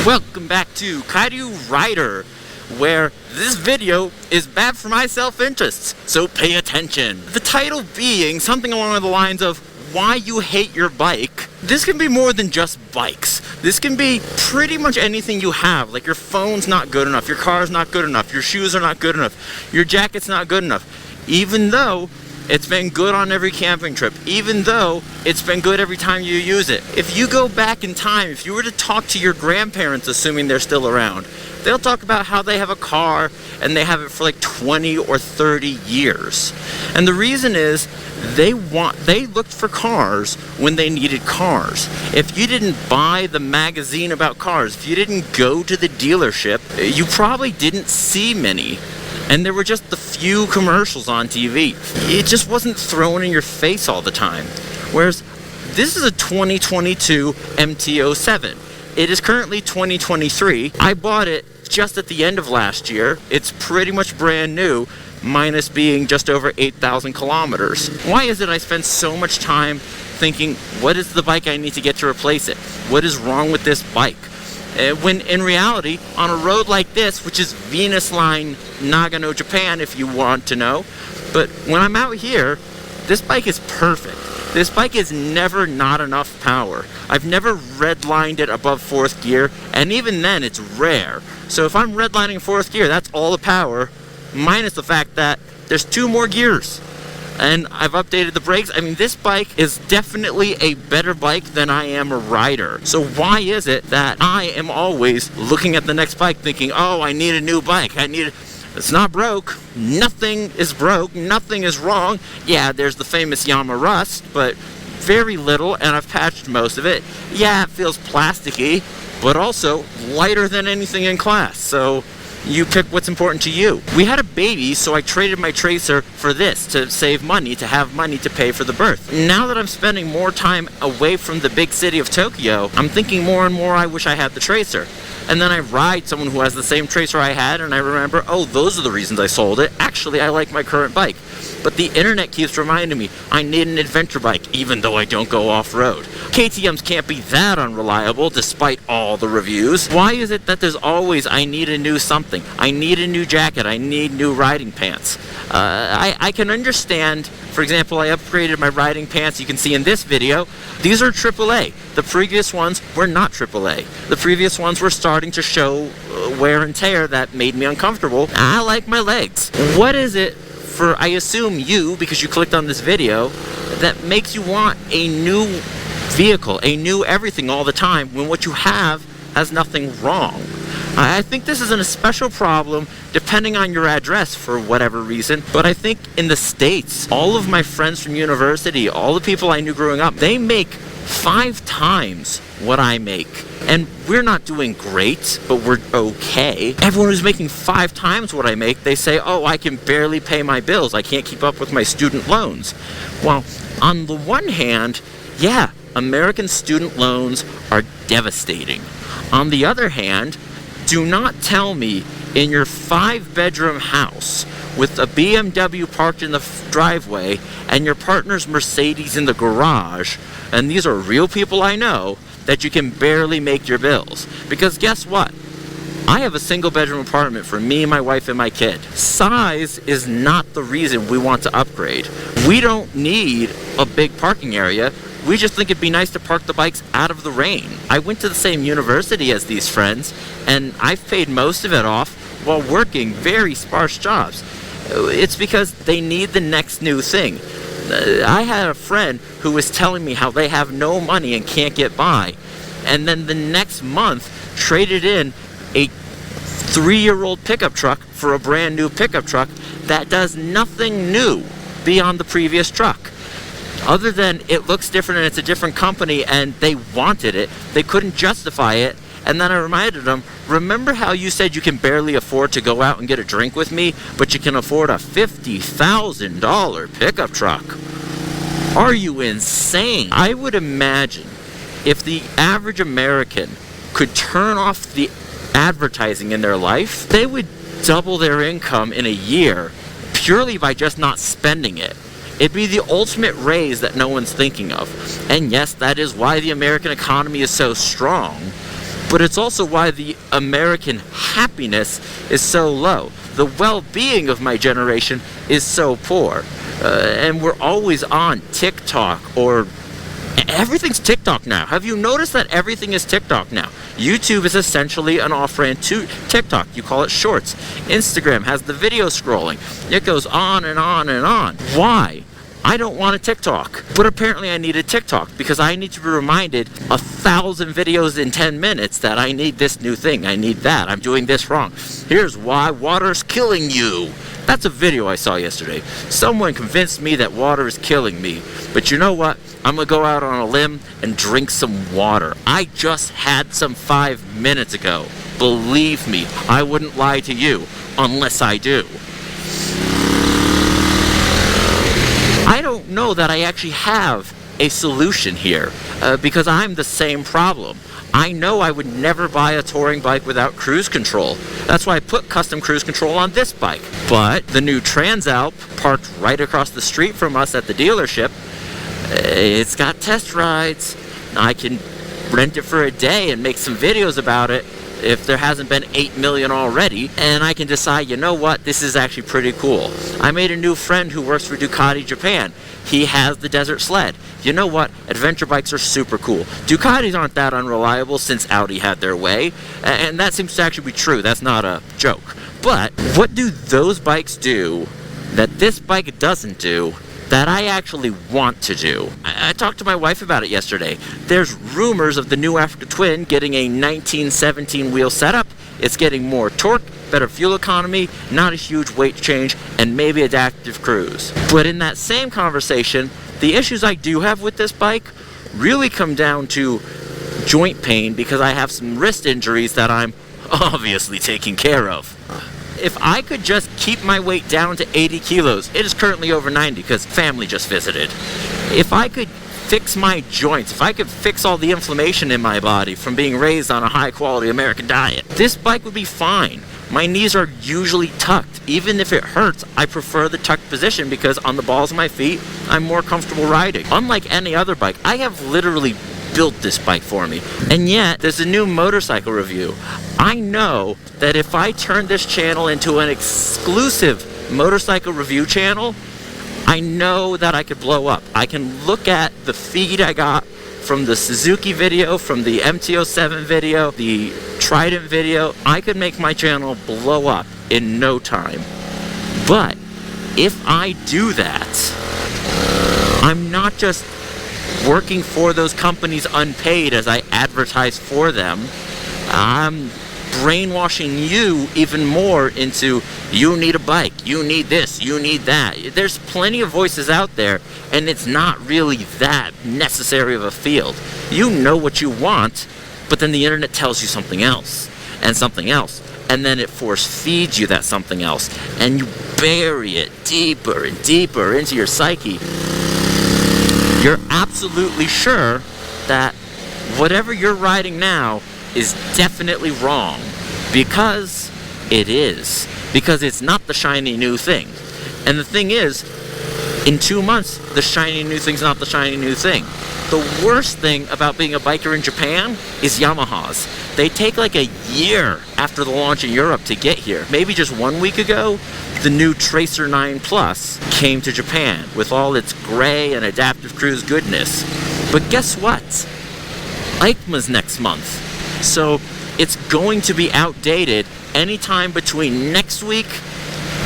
Welcome back to Kaidu Rider, where this video is bad for my self-interests, so pay attention. The title being something along the lines of why you hate your bike. This can be more than just bikes. This can be pretty much anything you have, like your phone's not good enough, your car's not good enough, your shoes are not good enough, your jacket's not good enough, even though it's been good on every camping trip, even though it's been good every time you use it. If you go back in time, if you were to talk to your grandparents, assuming they're still around, they'll talk about how they have a car and they have it for like 20 or 30 years. And the reason is they looked for cars when they needed cars. If you didn't buy the magazine about cars, if you didn't go to the dealership, you probably didn't see many. And there were just the few commercials on TV. It just wasn't thrown in your face all the time. Whereas this is a 2022 MT-07. It is currently 2023. I bought it just at the end of last year. It's pretty much brand new, minus being just over 8,000 kilometers. Why is it I spend so much time thinking, what is the bike I need to get to replace it? What is wrong with this bike? When in reality, on a road like this, which is Venus Line, Nagano, Japan, if you want to know, but when I'm out here, this bike is perfect. This bike is never not enough power. I've never redlined it above 4th gear, and even then it's rare. So if I'm redlining 4th gear, that's all the power, minus the fact that there's 2 more gears. And I've updated the brakes. I mean, this bike is definitely a better bike than I am a rider. So why is it that I am always looking at the next bike thinking, oh, I need a new bike. It's not broke. Nothing is broke. Nothing is wrong. Yeah, there's the famous Yama Rust, but very little, and I've patched most of it. Yeah, it feels plasticky, but also lighter than anything in class. So you pick what's important to you. We had a baby, so I traded my Tracer for this to save money, to have money to pay for the birth. Now that I'm spending more time away from the big city of Tokyo, I'm thinking more and more I wish I had the Tracer. And then I ride someone who has the same Tracer I had, and I remember, oh, those are the reasons I sold it. Actually, I like my current bike. But the internet keeps reminding me, I need an adventure bike, even though I don't go off-road. KTMs can't be that unreliable, despite all the reviews. Why is it that there's always, I need a new something? I need a new jacket, I need new riding pants. I can understand, for example, I upgraded my riding pants, you can see in this video. These are AAA. The previous ones were not AAA. The previous ones were starting to show wear and tear that made me uncomfortable. I like my legs. What is it for, I assume you, because you clicked on this video, that makes you want a new vehicle, a new everything all the time, when what you have has nothing wrong? I think this is a special problem depending on your address for whatever reason, but I think in the States, all of my friends from university, all the people I knew growing up, they make 5 times what I make. And we're not doing great, but we're okay. Everyone who's making 5 times what I make, they say, oh, I can barely pay my bills. I can't keep up with my student loans. Well, on the one hand, yeah, American student loans are devastating. On the other hand, do not tell me in your 5-bedroom house with a BMW parked in the driveway and your partner's Mercedes in the garage, and these are real people I know, that you can barely make your bills. Because guess what? I have a 1-bedroom apartment for me, my wife, and my kid. Size is not the reason we want to upgrade. We don't need a big parking area. We just think it'd be nice to park the bikes out of the rain. I went to the same university as these friends, and I've paid most of it off while working very sparse jobs. It's because they need the next new thing. I had a friend who was telling me how they have no money and can't get by, and then the next month traded in a 3-year-old pickup truck for a brand new pickup truck that does nothing new beyond the previous truck. Other than it looks different and it's a different company and they wanted it, they couldn't justify it. And then I reminded them, remember how you said you can barely afford to go out and get a drink with me, but you can afford a $50,000 pickup truck? Are you insane? I would imagine if the average American could turn off the advertising in their life, they would double their income in a year purely by just not spending it. It'd be the ultimate raise that no one's thinking of. And yes, that is why the American economy is so strong. but it's also why the American happiness is so low. The well-being of my generation is so poor. And we're always on TikTok, or everything's TikTok now. Have you noticed that everything is TikTok now? YouTube is essentially an off-ramp to TikTok. You call it Shorts. Instagram has the video scrolling. It goes on and on and on. Why? I don't want a TikTok, but apparently I need a TikTok because I need to be reminded 1,000 videos in 10 minutes that I need this new thing, I need that, I'm doing this wrong. Here's why water's killing you. That's a video I saw yesterday. Someone convinced me that water is killing me, but you know what? I'm gonna go out on a limb and drink some water. I just had some 5 minutes ago. Believe me, I wouldn't lie to you unless I do. I don't know that I actually have a solution here because I'm the same problem. I know I would never buy a touring bike without cruise control. That's why I put custom cruise control on this bike. But the new Transalp, parked right across the street from us at the dealership, it's got test rides. I can rent it for a day and make some videos about it if there hasn't been 8 million already, and I can decide, you know what, this is actually pretty cool. I made a new friend who works for Ducati Japan. He has the Desert Sled. You know what, adventure bikes are super cool. Ducatis aren't that unreliable since Audi had their way, and that seems to actually be true. That's not a joke. But what do those bikes do that this bike doesn't do that I actually want to do? I talked to my wife about it yesterday. There's rumors of the new Africa Twin getting a 1917 wheel setup. It's getting more torque, better fuel economy, not a huge weight change, and maybe adaptive cruise. But in that same conversation, the issues I do have with this bike really come down to joint pain because I have some wrist injuries that I'm obviously taking care of. If I could just keep my weight down to 80 kilos, it is currently over 90 because family just visited. If I could fix my joints, if I could fix all the inflammation in my body from being raised on a high quality American diet, this bike would be fine. My knees are usually tucked. Even if it hurts, I prefer the tucked position because on the balls of my feet, I'm more comfortable riding. Unlike any other bike, I have literally built this bike for me. And yet, there's a new motorcycle review. I know that if I turn this channel into an exclusive motorcycle review channel, I know that I could blow up. I can look at the feed I got from the Suzuki video, from the MT-07 video, the Trident video. I could make my channel blow up in no time. But if I do that, I'm not just working for those companies unpaid as I advertise for them. I'm brainwashing you even more into, you need a bike, you need this, you need that. There's plenty of voices out there, and it's not really that necessary of a field. You know what you want, but then the internet tells you something else, and something else, and then it force feeds you that something else, and you bury it deeper and deeper into your psyche. You're absolutely sure that whatever you're riding now is definitely wrong, because it is. Because it's not the shiny new thing. And the thing is, in 2 months, the shiny new thing's not the shiny new thing. The worst thing about being a biker in Japan is Yamahas. They take like a year after the launch in Europe to get here. Maybe just 1 week ago, the new Tracer 9 Plus came to Japan with all its gray and adaptive cruise goodness. But guess what? EICMA's next month. So it's going to be outdated anytime between next week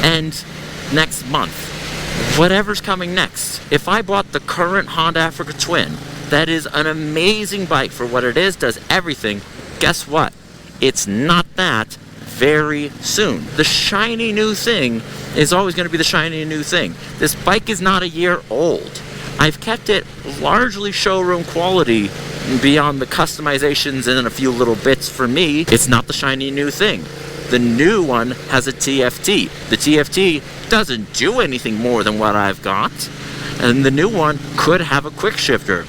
and next month. Whatever's coming next. If I bought the current Honda Africa Twin, that is an amazing bike for what it is, does everything, guess what? It's not that very soon. The shiny new thing is always going to be the shiny new thing. This bike is not a year old. I've kept it largely showroom quality beyond the customizations and a few little bits for me. It's not the shiny new thing. The new one has a TFT. The TFT doesn't do anything more than what I've got. And the new one could have a quick shifter.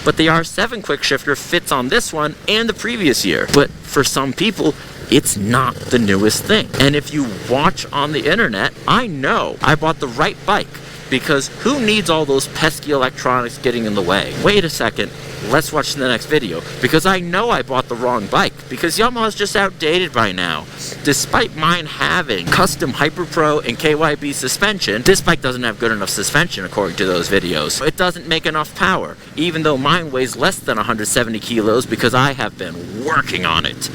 But the R7 quick shifter fits on this one and the previous year. But for some people, it's not the newest thing. And if you watch on the internet, I know I bought the right bike. because who needs all those pesky electronics getting in the way? Wait a second, let's watch the next video, because I know I bought the wrong bike, because Yamaha's just outdated by now. Despite mine having custom HyperPro and KYB suspension, this bike doesn't have good enough suspension according to those videos. It doesn't make enough power, even though mine weighs less than 170 kilos because I have been working on it.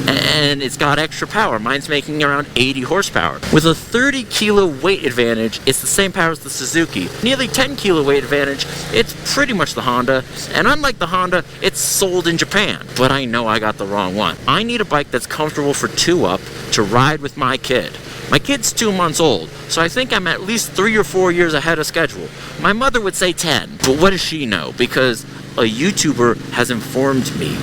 And it's got extra power. Mine's making around 80 horsepower. With a 30 kilo weight advantage, it's the same power as the Suzuki. Nearly 10 kilo weight advantage, it's pretty much the Honda. And unlike the Honda, it's sold in Japan. But I know I got the wrong one. I need a bike that's comfortable for 2-up to ride with my kid. My kid's 2 months old, so I think I'm at least 3 or 4 years ahead of schedule. My mother would say 10, but what does she know? Because a YouTuber has informed me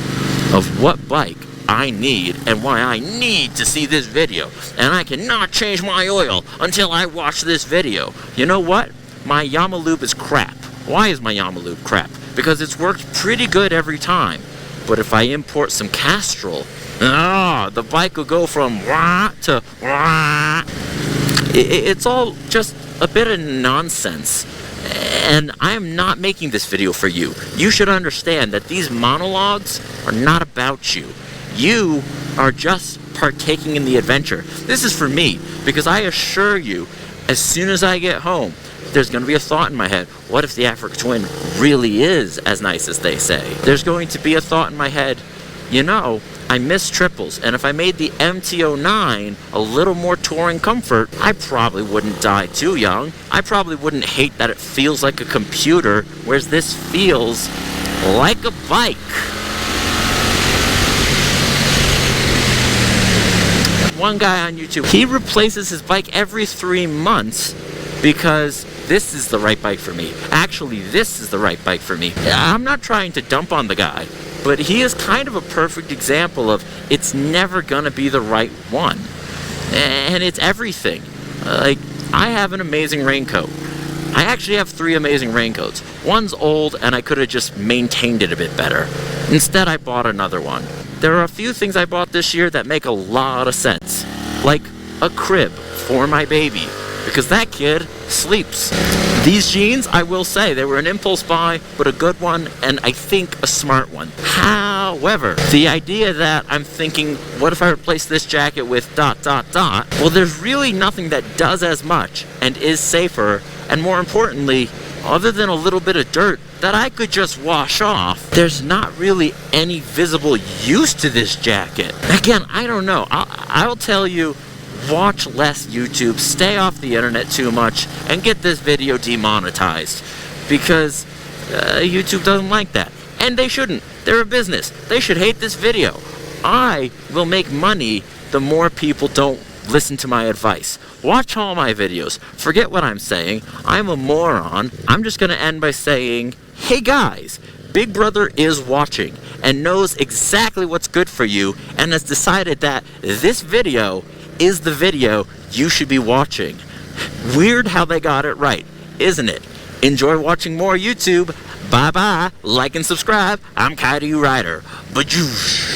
of what bike I need and why I need to see this video, and I cannot change my oil until I watch this video. You know what? My Yamalube is crap. Why is my Yamalube crap? Because it's worked pretty good every time. But if I import some Castrol, the bike will go from wah to wah. It's all just a bit of nonsense. And I am not making this video for you. You should understand that these monologues are not about you. You are just partaking in the adventure. This is for me, because I assure you, as soon as I get home, there's going to be a thought in my head. What if the Africa Twin really is as nice as they say? There's going to be a thought in my head, you know, I miss triples, and if I made the MT-09 a little more touring comfort, I probably wouldn't die too young. I probably wouldn't hate that it feels like a computer, whereas this feels like a bike. One guy on YouTube, he replaces his bike every 3 months because this is the right bike for me. Actually, this is the right bike for me. I'm not trying to dump on the guy, but he is kind of a perfect example of it's never gonna be the right one. And it's everything. Like, I have an amazing raincoat. I actually have 3 amazing raincoats. One's old and I could have just maintained it a bit better. Instead, I bought another one. There are a few things I bought this year that make a lot of sense. Like a crib for my baby, because that kid sleeps. These jeans, I will say, they were an impulse buy, but a good one, and I think a smart one. However, the idea that I'm thinking, what if I replace this jacket with ... Well, there's really nothing that does as much and is safer, and more importantly, other than a little bit of dirt that I could just wash off, there's not really any visible use to this jacket. Again, I don't know. I'll tell you, watch less YouTube, stay off the internet too much, and get this video demonetized. Because YouTube doesn't like that. And they shouldn't. They're a business. They should hate this video. I will make money the more people don't listen to my advice. Watch all my videos. Forget what I'm saying. I'm a moron. I'm just going to end by saying, hey guys, Big Brother is watching and knows exactly what's good for you and has decided that this video is the video you should be watching. Weird how they got it right, isn't it? Enjoy watching more YouTube. Bye-bye. Like and subscribe. I'm Kaiju Rider. Bajoosh.